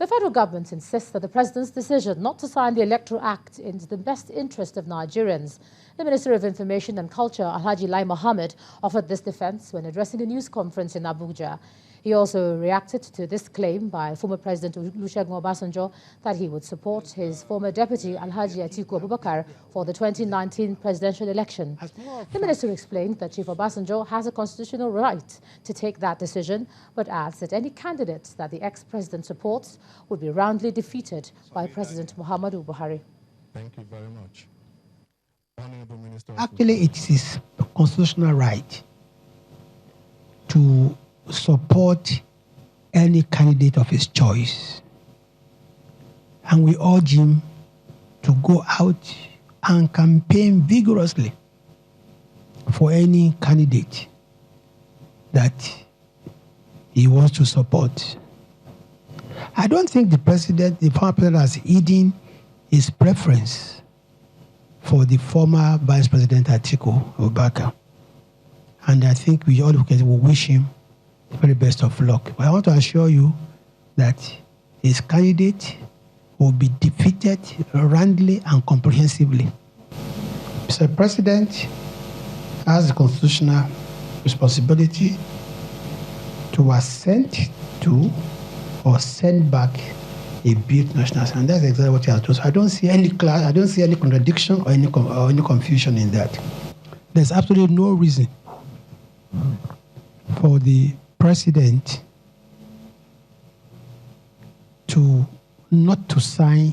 The federal government insists that the president's decision not to sign the Electoral Act is in the best interest of Nigerians. The Minister of Information and Culture, Alhaji Lai Mohammed, offered this defense when addressing a news conference in Abuja. He also reacted to this claim by former President Olusegun Obasanjo that he would support his former deputy, Alhaji Atiku Abubakar, for the 2019 presidential election. The minister explained that Chief Obasanjo has a constitutional right to take that decision, but adds that any candidate that the ex-president supports would be roundly defeated by President Muhammadu Buhari. Thank you very much. Honorable Minister. Actually, it is his constitutional right to support any candidate of his choice. And we urge him to go out and campaign vigorously for any candidate that he wants to support. I don't think the former president has hidden his preference for the former Vice President Atiku Abubakar. And I think we all will wish him the very best of luck. But I want to assure you that his candidate will be defeated roundly and comprehensively. Mr. President has the constitutional responsibility to assent to or send back a bill to National Assembly, and that's exactly what he has done. So I don't see any contradiction or any confusion in that. There's absolutely no reason for the president to not to sign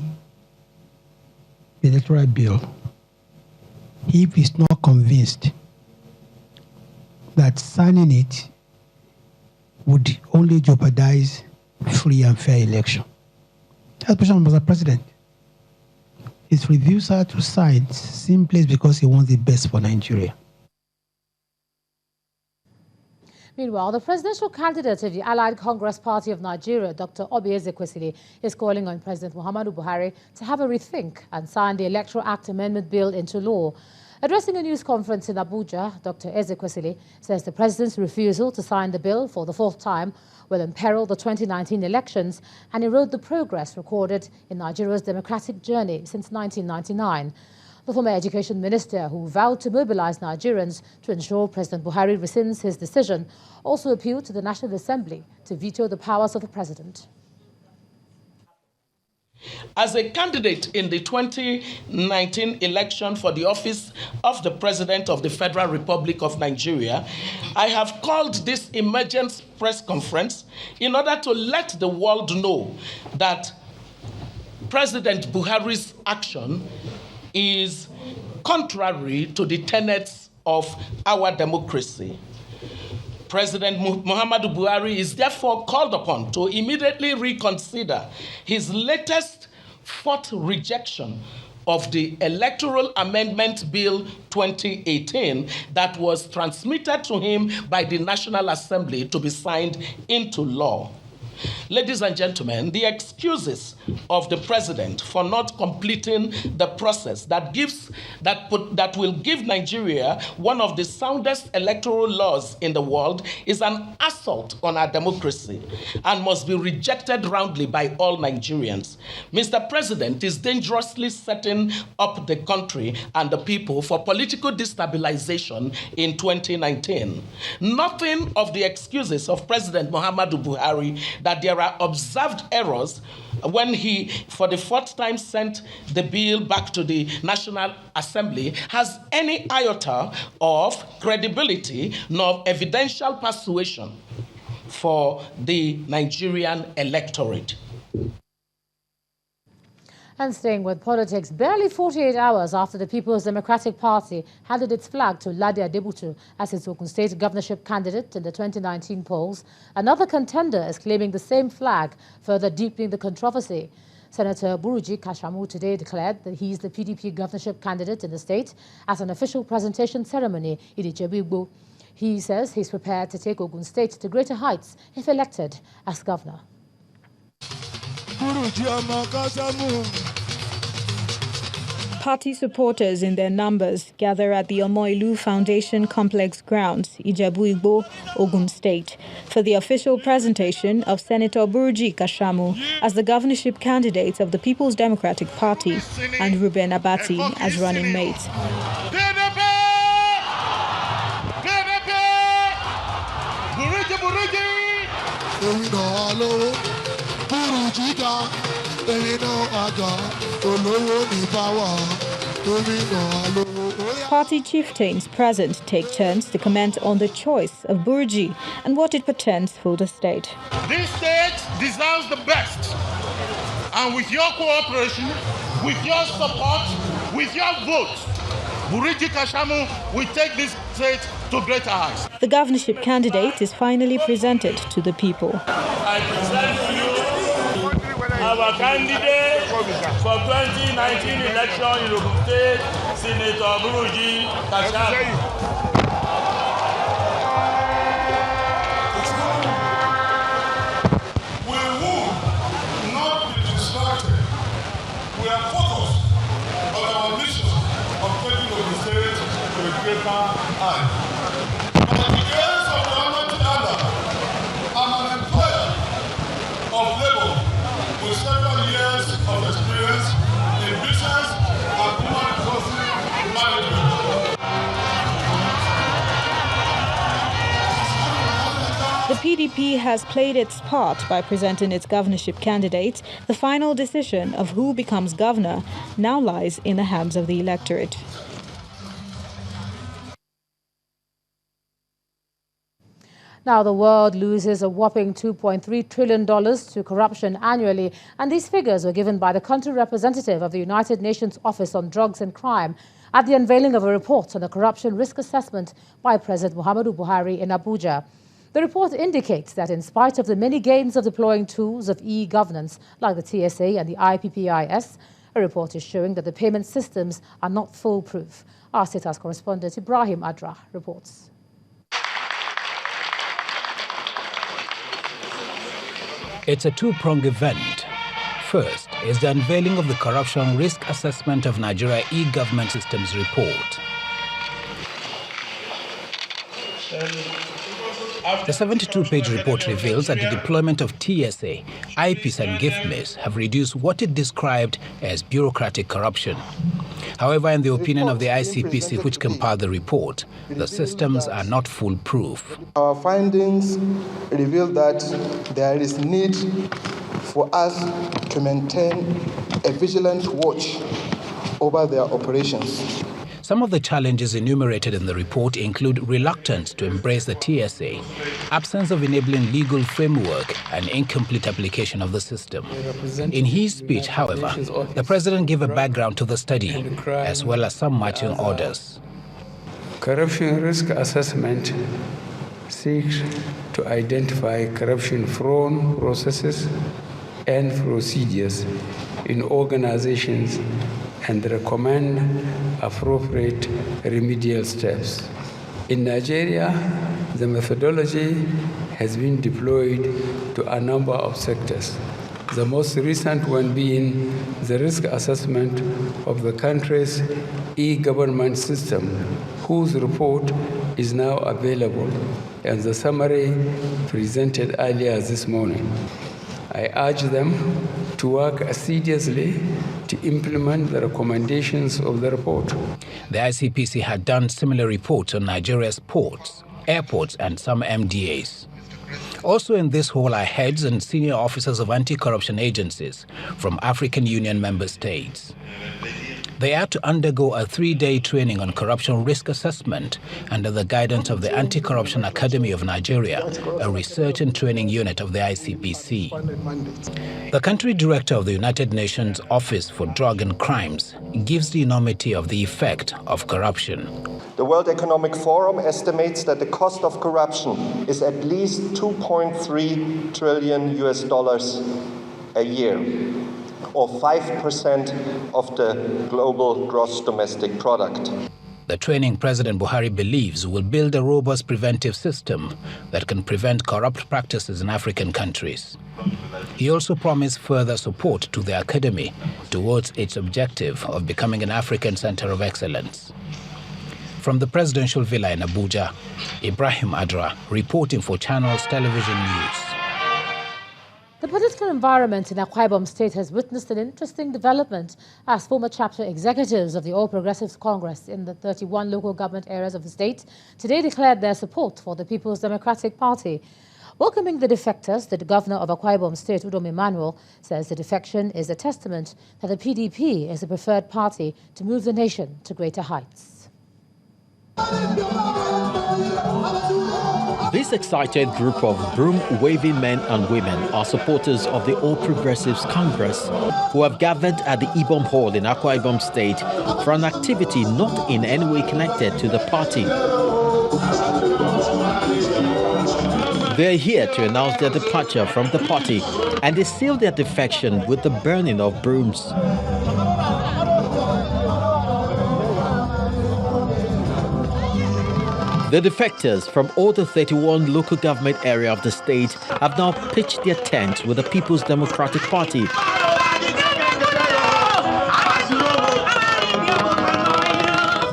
the electoral bill if he's not convinced that signing it would only jeopardize free and fair election. That's the position of the president. His refusal to sign simply because he wants the best for Nigeria. Meanwhile, the presidential candidate of the Allied Congress Party of Nigeria, Dr. Obi Ezekwesili, is calling on President Muhammadu Buhari to have a rethink and sign the Electoral Act Amendment Bill into law. Addressing a news conference in Abuja, Dr. Ezekwesili says the president's refusal to sign the bill for the fourth time will imperil the 2019 elections and erode the progress recorded in Nigeria's democratic journey since 1999. The former education minister, who vowed to mobilize Nigerians to ensure President Buhari rescinds his decision, also appealed to the National Assembly to veto the powers of the president. As a candidate in the 2019 election for the office of the President of the Federal Republic of Nigeria, I have called this emergency press conference in order to let the world know that President Buhari's action is contrary to the tenets of our democracy. President Muhammadu Buhari is therefore called upon to immediately reconsider his latest fourth rejection of the Electoral Amendment Bill 2018 that was transmitted to him by the National Assembly to be signed into law. Ladies and gentlemen, the excuses of the president for not completing the process that will give Nigeria one of the soundest electoral laws in the world is an assault on our democracy and must be rejected roundly by all Nigerians. Mr. President is dangerously setting up the country and the people for political destabilization in 2019. Nothing of the excuses of President Muhammadu Buhari that there are observed errors when he, for the fourth time, sent the bill back to the National Assembly has any iota of credibility nor evidential persuasion for the Nigerian electorate. And staying with politics, barely 48 hours after the People's Democratic Party handed its flag to Ladi Adebutu as its Ogun State governorship candidate in the 2019 polls, another contender is claiming the same flag, further deepening the controversy. Senator Buruji Kashamu today declared that he is the PDP governorship candidate in the state at an official presentation ceremony in Ibom. He says he's prepared to take Ogun State to greater heights if elected as governor. Party supporters in their numbers gather at the Omoilu Foundation Complex grounds, Ijebu-Igbo, Ogun State. for the official presentation of Senator Burji Kashamu as the governorship candidate of the People's Democratic Party and Ruben Abati as running mate. PDP! PDP! Burji, Burji! Party chieftains present take turns to comment on the choice of Burji and what it portends for the state. This state deserves the best. And with your cooperation, with your support, with your votes, Burji Kashamu will take this state to greater heights. The governorship candidate is finally presented to the people. I present to you our candidate for 2019 election in Ogun State, Senator Burji Kashamu. We will not be distracted. We are focused on our mission of taking Ogun State to a greater height. By the grace of the Almighty Allah, I'm an employer of labor with several years of experience in business and human resources management. The PDP has played its part by presenting its governorship candidate. The final decision of who becomes governor now lies in the hands of the electorate. Now, the world loses a whopping $2.3 trillion to corruption annually, and these figures were given by the country representative of the United Nations Office on Drugs and Crime at the unveiling of a report on the corruption risk assessment by President Muhammadu Buhari in Abuja. The report indicates that in spite of the many gains of deploying tools of e-governance like the TSA and the IPPIS, a report is showing that the payment systems are not foolproof. Our State House correspondent Ibrahim Adra reports. It's a two-pronged event. First is the unveiling of the Corruption Risk Assessment of Nigeria E-Government Systems report. The 72-page report reveals that the deployment of TSA, IPs and gift-miss have reduced what it described as bureaucratic corruption. However, in the opinion of the ICPC, which compiled the report, the systems are not foolproof. Our findings reveal that there is need for us to maintain a vigilant watch over their operations. Some of the challenges enumerated in the report include reluctance to embrace the TSA, absence of enabling legal framework, and incomplete application of the system. In his speech, however, the president gave a background to the study, as well as some marching orders. Corruption risk assessment seeks to identify corruption-prone processes and procedures in organizations and recommend appropriate remedial steps. In Nigeria, the methodology has been deployed to a number of sectors, the most recent one being the risk assessment of the country's e-government system, whose report is now available, and the summary presented earlier this morning. I urge them to work assiduously to implement the recommendations of the report. The ICPC had done similar reports on Nigeria's ports, airports, and some MDAs. Also in this hall are heads and senior officers of anti-corruption agencies from African Union member states. They are to undergo a 3-day training on corruption risk assessment under the guidance of the Anti-Corruption Academy of Nigeria, a research and training unit of the ICPC. The country director of the United Nations Office for Drug and Crimes gives the enormity of the effect of corruption. The World Economic Forum estimates that the cost of corruption is at least $2.3 trillion a year, or 5% of the global gross domestic product. The training President Buhari believes will build a robust preventive system that can prevent corrupt practices in African countries. He also promised further support to the academy towards its objective of becoming an African center of excellence. From the presidential villa in Abuja, Ibrahim Adra reporting for Channels Television News. The political environment in Akwa Ibom State has witnessed an interesting development as former chapter executives of the All Progressives Congress in the 31 local government areas of the state today declared their support for the People's Democratic Party. Welcoming the defectors, the governor of Akwa Ibom State, Udom Emmanuel, says the defection is a testament that the PDP is the preferred party to move the nation to greater heights. This excited group of broom-waving men and women are supporters of the All Progressives Congress who have gathered at the Ibom Hall in Akwa Ibom State for an activity not in any way connected to the party. They are here to announce their departure from the party, and they seal their defection with the burning of brooms. The defectors from all the 31 local government area of the state have now pitched their tents with the People's Democratic Party.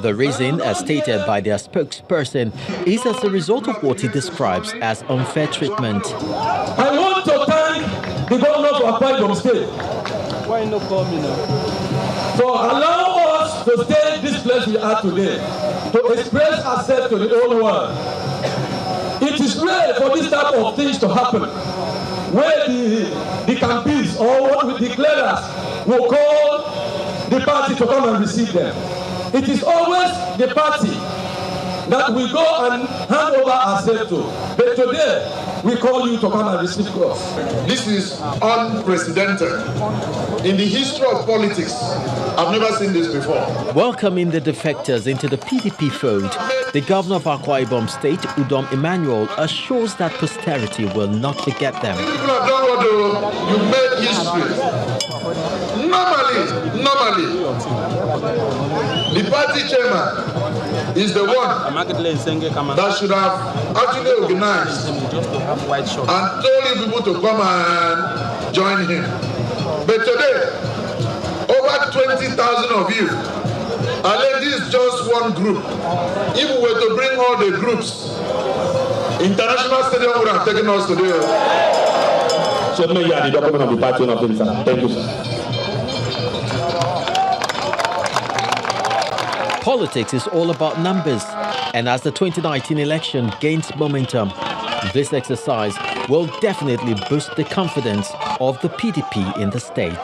The reason, as stated by their spokesperson, is as a result of what he describes as unfair treatment. I want to thank the governor of Akwa Ibom State. Why not call me now? For allowing us to stay in this place we are today, to express ourselves to the whole world. It is rare for this type of things to happen, where the campaigns or what we declare will call the party to come and receive them. It is always the party that we go and hand over ourselves to. But today, we call you to come and receive us. This is unprecedented. In the history of politics, I've never seen this before. Welcoming the defectors into the PDP fold, the governor of Akwa Ibom State, Udom Emmanuel, assures that posterity will not forget them. People have done what you made history. Normally, the party chairman is the one that should have actually organized and told people to come and join him. But today, over 20,000 of you, and this is just one group. If we were to bring all the groups, International Stadium would have taken us today. You are the document of the party. Thank you, sir. Politics is all about numbers, and as the 2019 election gains momentum, this exercise will definitely boost the confidence of the PDP in the state.